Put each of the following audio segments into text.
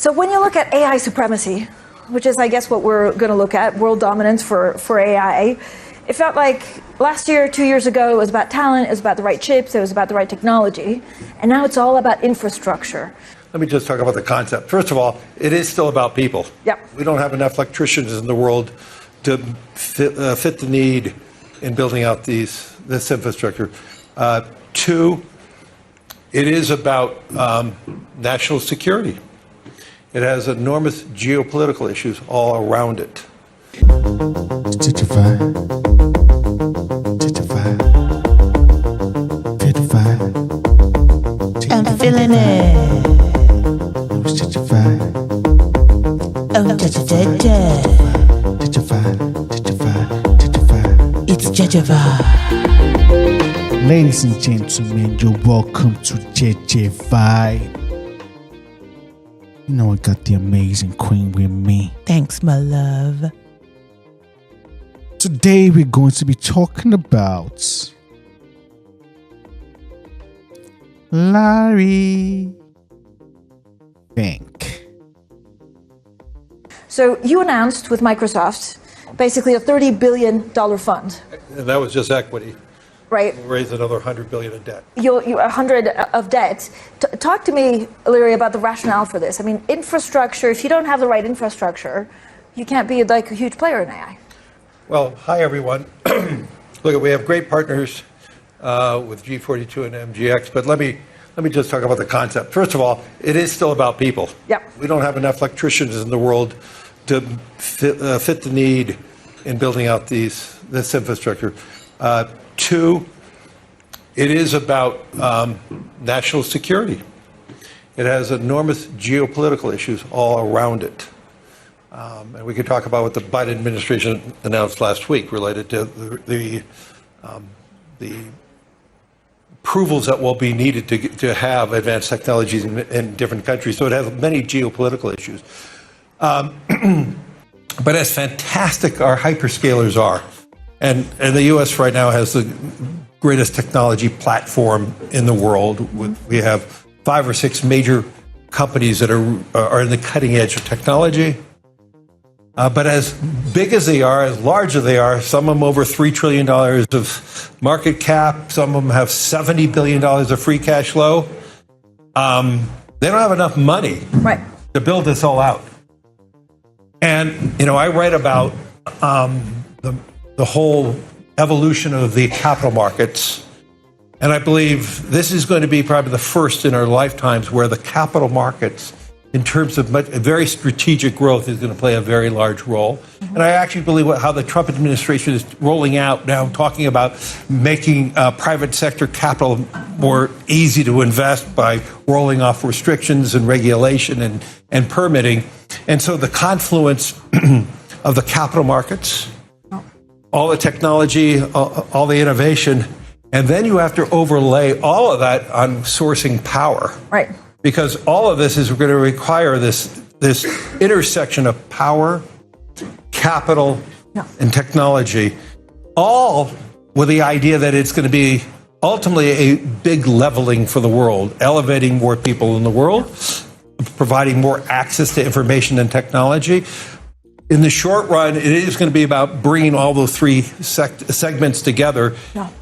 So when you look at AI supremacy, which is, I guess, what we're going to look at, world dominance for AI, it felt like last year, 2 years ago, it was about talent, it was about the right chips, it was about the right technology, and now it's all about infrastructure. Let me just talk about the concept. First of all, it is still about people. Yep. We don't have enough electricians in the world to fit the need in building out this infrastructure. Two, it is about national security. It has enormous geopolitical issues all around it. JEJE VIBE. JEJE VIBE. JEJE VIBE. I'm feeling it. It was JEJE VIBE. Oh, JEJE. JEJE VIBE. JEJE VIBE. JEJE VIBE. It's JEJE VIBE. Ladies and gentlemen, you're welcome to JEJE VIBE. You know I got the amazing queen with me. Thanks, my love. Today we're going to be talking about Larry Fink. So you announced with Microsoft basically a $30 billion fund, And that was just equity. right? We'll raise another $100 billion in debt. You 100 of debt. Talk to me, Larry, about the rationale for this. I mean, infrastructure, if you don't have the right infrastructure, you can't be like a huge player in AI. Well, hi, everyone. Look, we have great partners with G42 and MGX, but let me just talk about the concept. First of all, it is still about people. Yep. We don't have enough electricians in the world to fit the need in building out this infrastructure. Two, it is about national security. It has enormous geopolitical issues all around it. And we could talk about what the Biden administration announced last week related to the approvals that will be needed to have advanced technologies in different countries. So it has many geopolitical issues. But as fantastic our hyperscalers are, and the U.S. right now has the greatest technology platform in the world. We have 5 or 6 major companies that are in the cutting edge of technology. But as big as they are, as large as they are, some of them over $3 trillion of market cap, some of them have $70 billion of free cash flow. They don't have enough money to build this all out. And, I write about the whole evolution of the capital markets. And I believe this is going to be probably the first in our lifetimes where the capital markets, in terms of very strategic growth, is going to play a very large role. Mm-hmm. And I actually believe how the Trump administration is rolling out now, talking about making private sector capital more easy to invest by rolling off restrictions and regulation and permitting. And so the confluence of the capital markets, all the technology, all the innovation, and then you have to overlay all of that on sourcing power. Right. Because all of this is going to require this intersection of power, capital, and technology, all with the idea that it's going to be ultimately a big leveling for the world, elevating more people in the world, providing more access to information and technology. In the short run, it is going to be about bringing all those 3 segments together,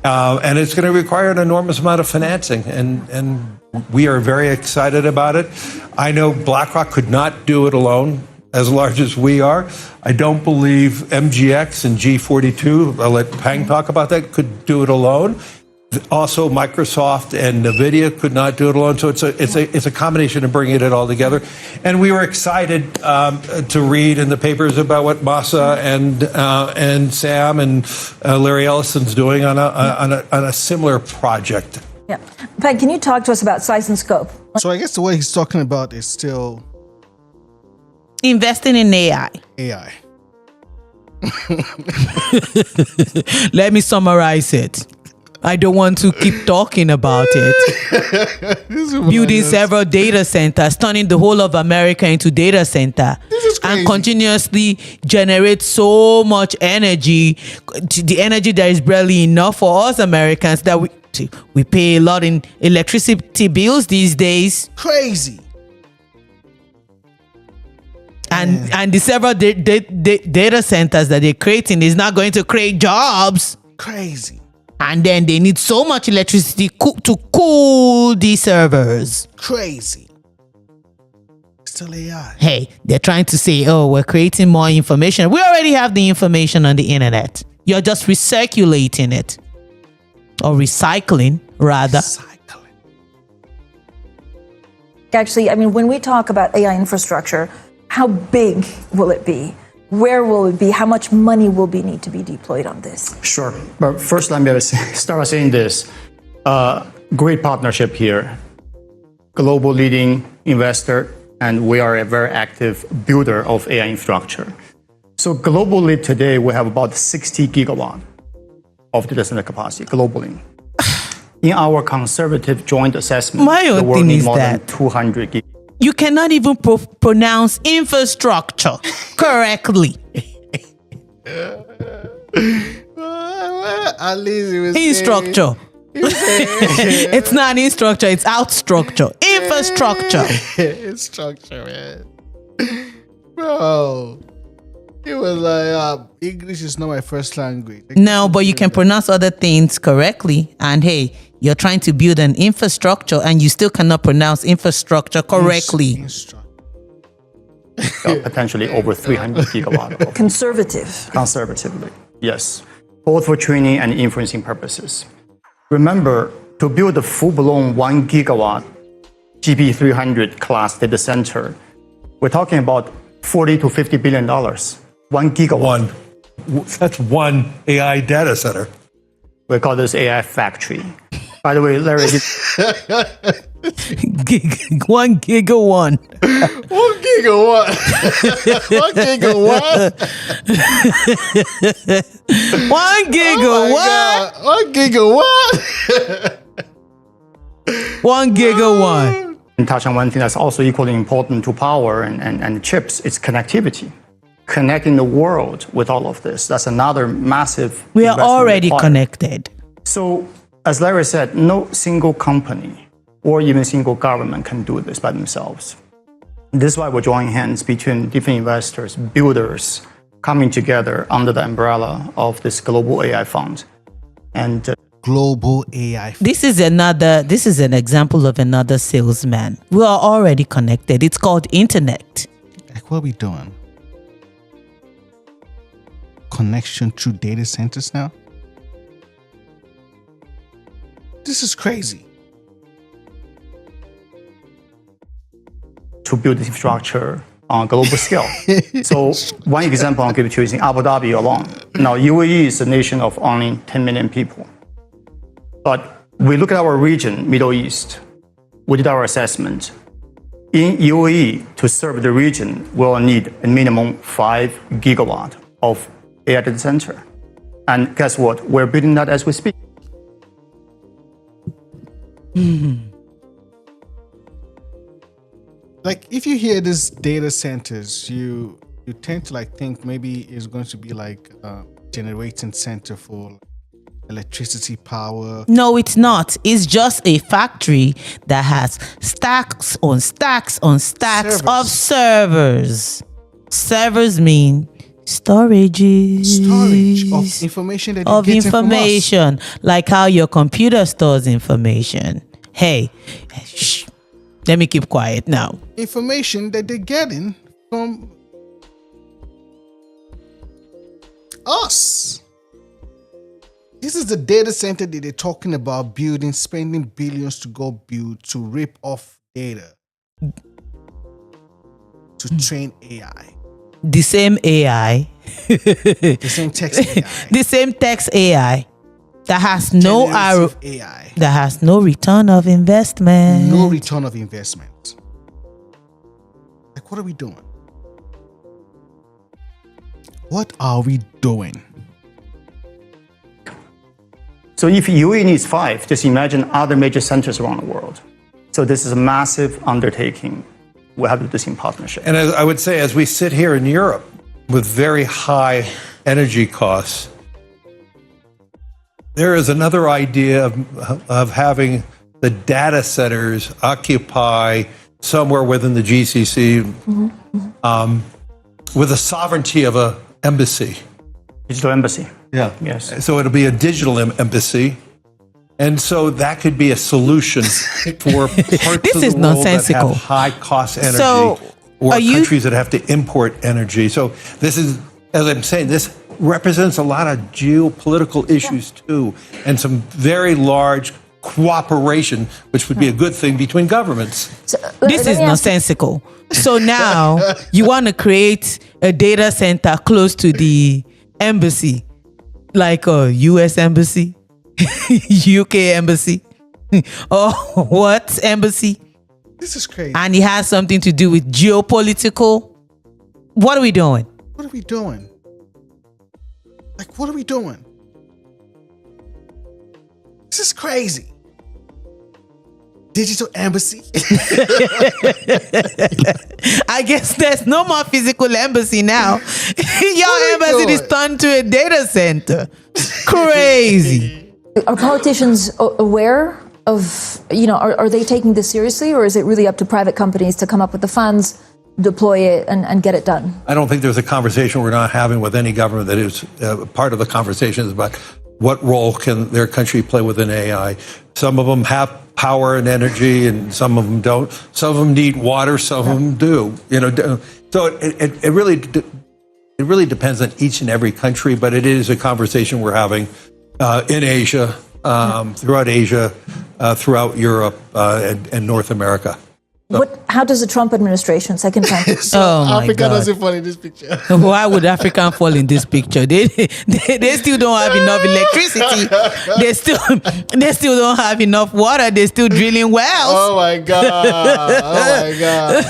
and it's going to require an enormous amount of financing, and we are very excited about it. I know BlackRock could not do it alone, as large as we are. I don't believe MGX and G42, I'll let Pang talk about that, could do it alone. Also, Microsoft and NVIDIA could not do it alone. So it's a combination of bringing it all together. And we were excited to read in the papers about what Masa and Sam and Larry Ellison's doing on a similar project. Yeah. Peg, can you talk to us about size and scope? So I guess the way he's talking about is still Investing in AI. AI. Let me summarize it. I don't want to keep talking about it. Building several data centers, turning the whole of America into data center, and continuously generate so much energy, the energy that is barely enough for us Americans that we pay a lot in electricity bills these days. Crazy. And the several data centers that they're creating is not going to create jobs. Crazy. And then they need so much electricity to cool these servers. Crazy. Still AI. Hey, they're trying to say, oh, we're creating more information. We already have the information on the internet. You're just recirculating it. Or recycling, rather. Actually, I mean, when we talk about AI infrastructure, how big will it be? Where will it be? How much money will need to be deployed on this? Sure. But first, let me start by saying this. Great partnership here. Global leading investor, and we are a very active builder of AI infrastructure. So globally today, we have about 60 gigawatt of data center capacity globally. In our conservative joint assessment, My own the world thing needs is more that- than 200 gigawatt. You cannot even pronounce infrastructure correctly. At least it was Instructure. It's not instructure, it's outstructure. Infrastructure. Instructure, man. Bro. It was like English is not my first language. No, but you can pronounce other things correctly. And hey, you're trying to build an infrastructure and you still cannot pronounce infrastructure correctly. Potentially over 300 gigawatt of conservatively, yes, both for training and inferencing purposes. Remember, to build a full-blown 1 gigawatt GB300 class data center, we're talking about $40 to $50 billion. 1 gigawatt. That's one AI data center. We call this AI factory. By the way, Larry, 1 gigawatt. 1 gigawatt. 1 gigawatt. 1 gigawatt. 1 gigawatt. 1 gigawatt. and touch on one thing that's also equally important to power and chips, it's connectivity. Connecting the world with all of this. That's another massive We are investment already required. connected. So, as Larry said, no single company or even single government can do this by themselves. This is why we're joining hands between different investors, builders, coming together under the umbrella of this global AI fund. And Global AI. This is an example of another salesman. We are already connected. It's called internet. Like, what are we doing? Connection through data centers now? This is crazy. to build this infrastructure on a global scale. So one example I'll give to you is in Abu Dhabi alone. Now, UAE is a nation of only 10 million people. But we look at our region, Middle East, we did our assessment. In UAE, to serve the region, we'll need a minimum 5 gigawatt of AI data center. And guess what? We're building that as we speak. Like, if you hear these data centers, you tend to like think maybe it's going to be like a generating center for electricity power. No, it's not. It's just a factory that has stacks on stacks on stacks of servers. Servers mean storage of information that you're getting from us. like how your computer stores information. Hey, shh, let me keep quiet now. Information that they're getting from us. This is the data center that they're talking about building, spending billions to go build, to rip off data, to train AI. The same AI, The same text AI. the same text AI that has no Generative AI. that has no return of investment. No return of investment. Like, what are we doing? What are we doing? So if UAE needs 5, just imagine other major centers around the world. So this is a massive undertaking. We have to do this in partnership. And I would say, as we sit here in Europe with very high energy costs, there is another idea of having the data centers occupy somewhere within the GCC with the sovereignty of an embassy. Digital embassy. Yeah. Yes. So it'll be a digital embassy. And so that could be a solution for parts This of is the world that nonsensical. have high cost energy So, or are you- countries that have to import energy. So this is, as I'm saying, this represents a lot of geopolitical issues too, and some very large cooperation, which would be a good thing between governments. So, This let is me ask- nonsensical. So now you want to create a data center close to the embassy, like a U.S. embassy, UK embassy, or what embassy? This is crazy. And it has something to do with geopolitical. What are we doing? What are we doing? Like, what are we doing? This is crazy. Digital embassy. I guess there's no more physical embassy now. Your are we embassy is doing? turned to a data center. Crazy. Are politicians aware of, are they taking this seriously, or is it really up to private companies to come up with the funds, deploy it, and get it done? I don't think there's a conversation we're not having with any government that is part of the conversation is about what role can their country play within AI. Some of them have power and energy, and some of them don't. Some of them need water, some of them do. So it really depends on each and every country, but it is a conversation we're having in Asia, throughout Asia, throughout Europe, and North America. How does the Trump administration, second time? Oh my Africa God. doesn't fall in this picture. Why would African fall in this picture? They still don't have enough electricity. They still don't have enough water. They're still drilling wells. Oh my God. Oh my God.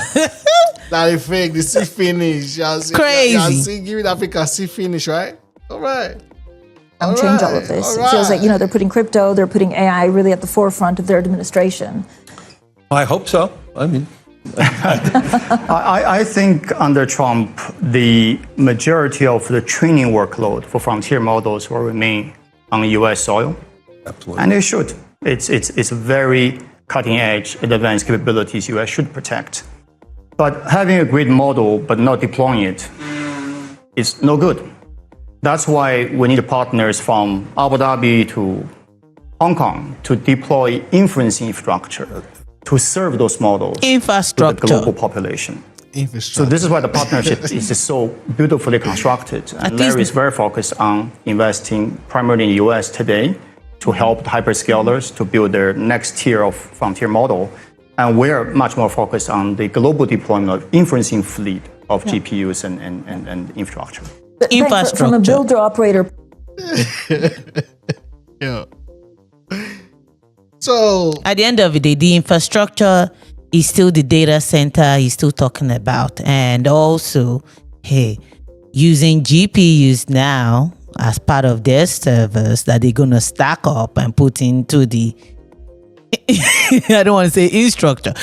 That is fake. The sea finish. Crazy. Giving Africa sea finish, right? All right. Change all of this. It feels like, they're putting crypto, they're putting AI really at the forefront of their administration. I hope so. I mean, I think under Trump, the majority of the training workload for frontier models will remain on U.S. soil. absolutely. And it should. It's very cutting edge, advanced capabilities U.S. should protect. But having a great model but not deploying it is no good. That's why we need partners from Abu Dhabi to Hong Kong to deploy inferencing infrastructure to serve those models to the Infrastructure. global population. So Infrastructure. this is why the partnership is just so beautifully constructed. And Larry is very focused on investing primarily in the US today to help the hyperscalers to build their next tier of frontier model. And we're much more focused on the global deployment of inferencing fleet of GPUs and infrastructure. But Frank, from a Infrastructure. builder operator Yeah. So, At the end of the day, the infrastructure is still the data center he's still talking about. And also, using GPUs now as part of their servers that they're going to stack up and put into the I don't want to say infrastructure.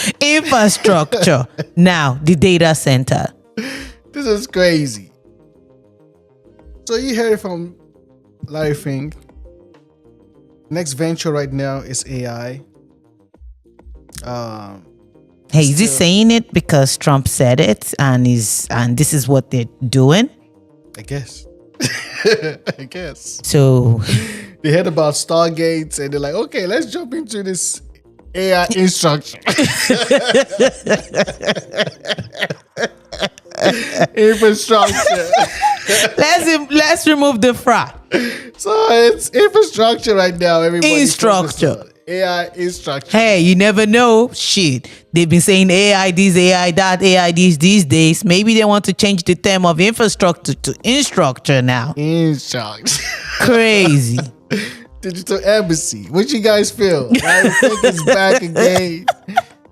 Now, the data center. this is crazy. So, you heard it from Larry Fink. Next venture right now is AI. Is he saying it because Trump said it and this is what they're doing? I guess. I guess. So They heard about Stargates and they're like, okay, let's jump into this AI instruction. Infrastructure. let's remove the fra. So it's infrastructure right now. Everybody. Instructure. AI instruction. Hey, you never know. Shit. They've been saying AI this, AI that, AI this these days. Maybe they want to change the term of infrastructure to instructure now. Instruction. Crazy. Digital embassy. What you guys feel? I think it's back again.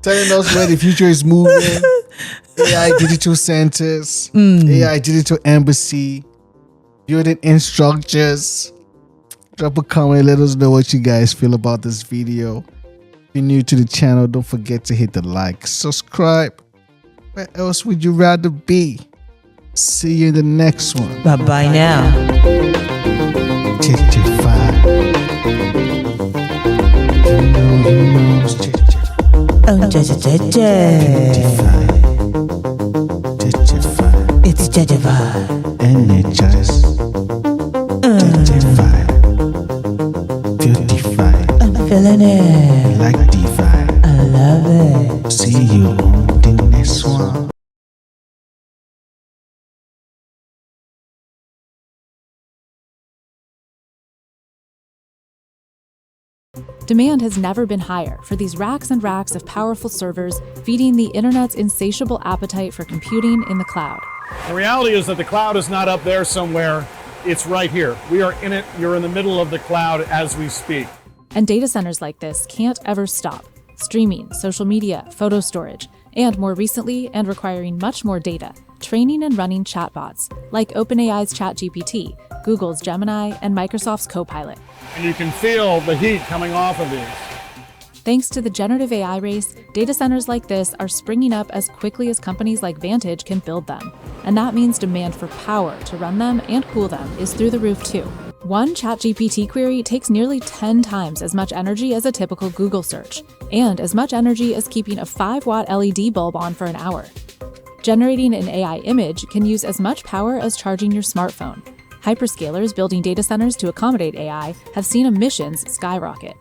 Telling us where the future is moving. AI digital centers. AI digital embassy. Building instructors. Drop a comment. Let us know what you guys feel about this video. If you're new to the channel, don't forget to hit the like, subscribe. Where else would you rather be? See you in the next one. Bye bye now. JEJE VIBE. You know, it's JEJE Oh, JEJE. VIBE. JEJE VIBE. It's JEJE Vibe. Energize. JEJE Vibe. Feel the vibe. I'm feeling it. Like the vibe. I love it. See you on the next one. Demand has never been higher for these racks and racks of powerful servers feeding the internet's insatiable appetite for computing in the cloud. The reality is that the cloud is not up there somewhere, it's right here. We are in it, you're in the middle of the cloud as we speak. And data centers like this can't ever stop. Streaming, social media, photo storage, and more recently, and requiring much more data, training and running chatbots, like OpenAI's ChatGPT, Google's Gemini, and Microsoft's Copilot. And you can feel the heat coming off of these. Thanks to the generative AI race, data centers like this are springing up as quickly as companies like Vantage can build them. And that means demand for power to run them and cool them is through the roof too. One ChatGPT query takes nearly 10 times as much energy as a typical Google search, and as much energy as keeping a 5-watt LED bulb on for an hour. Generating an AI image can use as much power as charging your smartphone. Hyperscalers building data centers to accommodate AI have seen emissions skyrocket.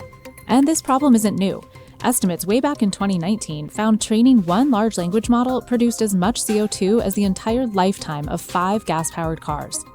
And this problem isn't new. Estimates way back in 2019 found training one large language model produced as much CO2 as the entire lifetime of 5 gas-powered cars.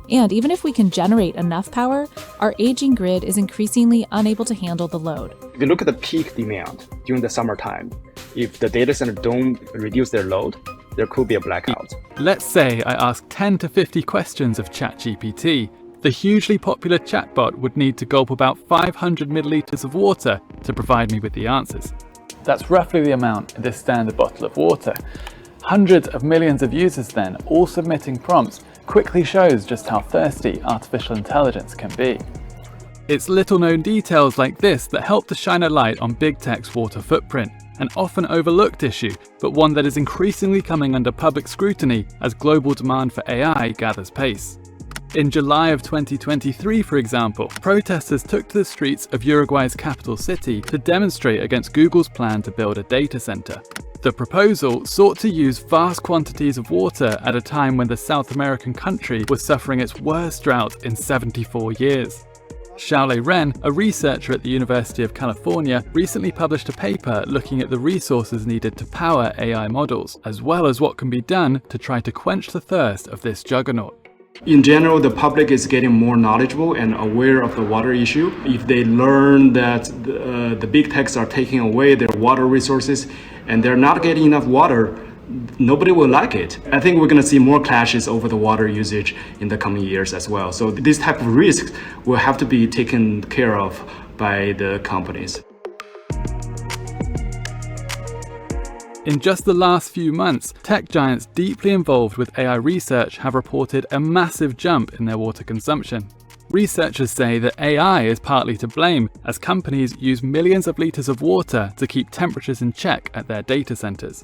And even if we can generate enough power, our aging grid is increasingly unable to handle the load. If you look at the peak demand during the summertime, if the data center don't reduce their load, there could be a blackout. Let's say I ask 10 to 50 questions of ChatGPT. The hugely popular chatbot would need to gulp about 500 milliliters of water to provide me with the answers. That's roughly the amount in this standard bottle of water. Hundreds of millions of users then, all submitting prompts, quickly shows just how thirsty artificial intelligence can be. It's little-known details like this that help to shine a light on big tech's water footprint, an often overlooked issue, but one that is increasingly coming under public scrutiny as global demand for AI gathers pace. In July of 2023, for example, protesters took to the streets of Uruguay's capital city to demonstrate against Google's plan to build a data center. The proposal sought to use vast quantities of water at a time when the South American country was suffering its worst drought in 74 years. Xiaolei Ren, a researcher at the University of California, recently published a paper looking at the resources needed to power AI models, as well as what can be done to try to quench the thirst of this juggernaut. In general, the public is getting more knowledgeable and aware of the water issue. If they learn that the big techs are taking away their water resources and they're not getting enough water, nobody will like it. I think we're going to see more clashes over the water usage in the coming years as well. So this type of risk will have to be taken care of by the companies. In just the last few months, tech giants deeply involved with AI research have reported a massive jump in their water consumption. Researchers say that AI is partly to blame, as companies use millions of liters of water to keep temperatures in check at their data centers.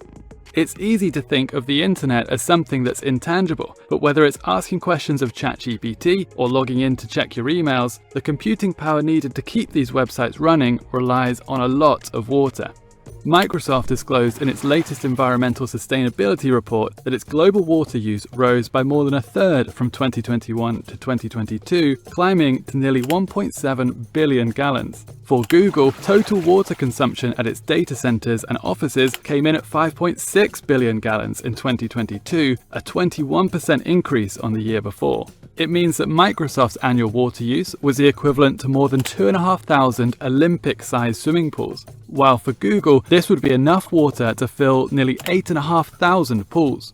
It's easy to think of the internet as something that's intangible, but whether it's asking questions of ChatGPT or logging in to check your emails, the computing power needed to keep these websites running relies on a lot of water. Microsoft disclosed in its latest environmental sustainability report that its global water use rose by more than a third from 2021 to 2022, climbing to nearly 1.7 billion gallons. For Google, total water consumption at its data centers and offices came in at 5.6 billion gallons in 2022, a 21% increase on the year before. It means that Microsoft's annual water use was the equivalent to more than 2,500 Olympic-sized swimming pools, while for Google, this would be enough water to fill nearly 8,500 pools.